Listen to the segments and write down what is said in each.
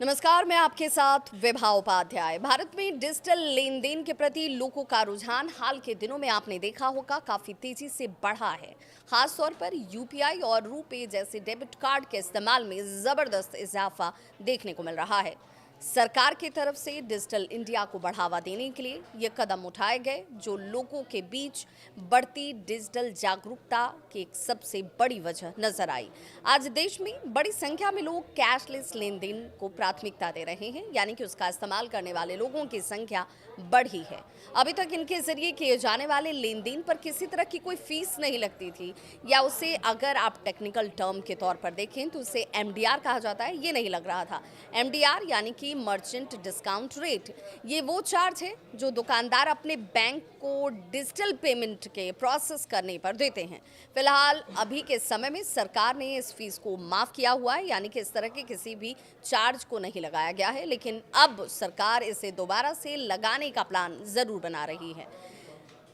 नमस्कार, मैं आपके साथ विभा उपाध्याय। भारत में डिजिटल लेन देन के प्रति लोगों का रुझान हाल के दिनों में आपने देखा होगा काफी तेजी से बढ़ा है। खास तौर पर यूपीआई और रुपे जैसे डेबिट कार्ड के इस्तेमाल में जबरदस्त इजाफा देखने को मिल रहा है। सरकार की तरफ से डिजिटल इंडिया को बढ़ावा देने के लिए ये कदम उठाए गए, जो लोगों के बीच बढ़ती डिजिटल जागरूकता की एक सबसे बड़ी वजह नजर आई। आज देश में बड़ी संख्या में लोग कैशलेस लेन देन को प्राथमिकता दे रहे हैं, यानी कि उसका इस्तेमाल करने वाले लोगों की संख्या बढ़ी है। अभी तक इनके जरिए किए जाने वाले लेन देन पर किसी तरह की कोई फीस नहीं लगती थी, या उसे अगर आप टेक्निकल टर्म के तौर पर देखें तो उसे एमडीआर कहा जाता है, ये नहीं लग रहा था। एमडीआर यानी कि मर्चेंट डिस्काउंट रेट, ये वो चार्ज है जो दुकानदार अपने बैंक को डिजिटल पेमेंट के प्रोसेस करने पर देते हैं। फिलहाल अभी के समय में सरकार ने इस फीस को माफ किया हुआ है, यानी कि इस तरह के किसी भी चार्ज को नहीं लगाया गया है, लेकिन अब सरकार इसे दोबारा से लगाने का प्लान जरूर बना रही है।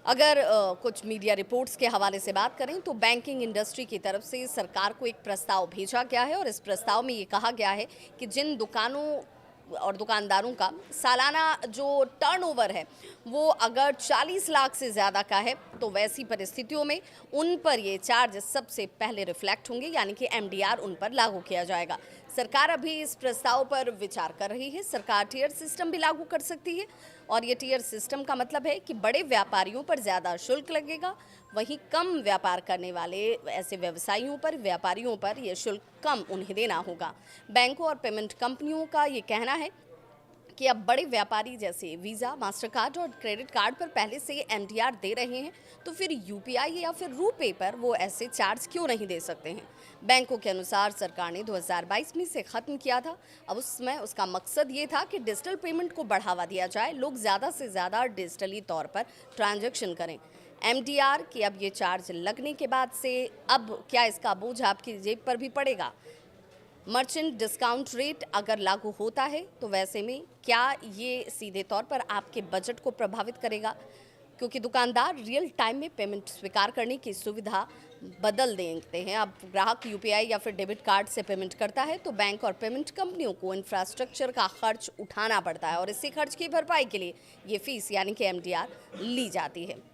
अगर कुछ मीडिया रिपोर्ट्स के हवाले से बात करें तो बैंकिंग इंडस्ट्री की तरफ से सरकार को एक प्रस्ताव भेजा गया है, और इस प्रस्ताव में ये कहा गया है कि जिन दुकानों और दुकानदारों का सालाना जो टर्नओवर है वो अगर 40 लाख से ज़्यादा का है, तो वैसी परिस्थितियों में उन पर ये चार्ज सबसे पहले रिफ्लेक्ट होंगे, यानी कि एमडीआर उन पर लागू किया जाएगा। सरकार अभी इस प्रस्ताव पर विचार कर रही है। सरकार टियर सिस्टम भी लागू कर सकती है, और ये टियर सिस्टम का मतलब है कि बड़े व्यापारियों पर ज़्यादा शुल्क लगेगा, वहीं कम व्यापार करने वाले ऐसे व्यवसायियों पर, व्यापारियों पर यह शुल्क कम उन्हें देना होगा। बैंकों और पेमेंट कंपनियों का ये कहना है कि अब बड़े व्यापारी जैसे वीज़ा, मास्टरकार्ड और क्रेडिट कार्ड पर पहले से एमडीआर दे रहे हैं, तो फिर यूपीआई या फिर रुपे पर वो ऐसे चार्ज क्यों नहीं दे सकते हैं। बैंकों के अनुसार सरकार ने 2022 में इसे ख़त्म किया था। अब उस समय उसका मकसद ये था कि डिजिटल पेमेंट को बढ़ावा दिया जाए, लोग ज़्यादा से ज़्यादा डिजिटली तौर पर ट्रांजैक्शन करें। एमडीआर के अब ये चार्ज लगने के बाद से अब क्या इसका बोझ आपकी जेब पर भी पड़ेगा? मर्चेंट डिस्काउंट रेट अगर लागू होता है तो वैसे में क्या ये सीधे तौर पर आपके बजट को प्रभावित करेगा? क्योंकि दुकानदार रियल टाइम में पेमेंट स्वीकार करने की सुविधा बदल देते हैं। अब ग्राहक यूपीआई या फिर डेबिट कार्ड से पेमेंट करता है तो बैंक और पेमेंट कंपनियों को इंफ्रास्ट्रक्चर का खर्च उठाना पड़ता है, और इसी खर्च की भरपाई के लिए ये फीस यानी कि एमडीआर ली जाती है।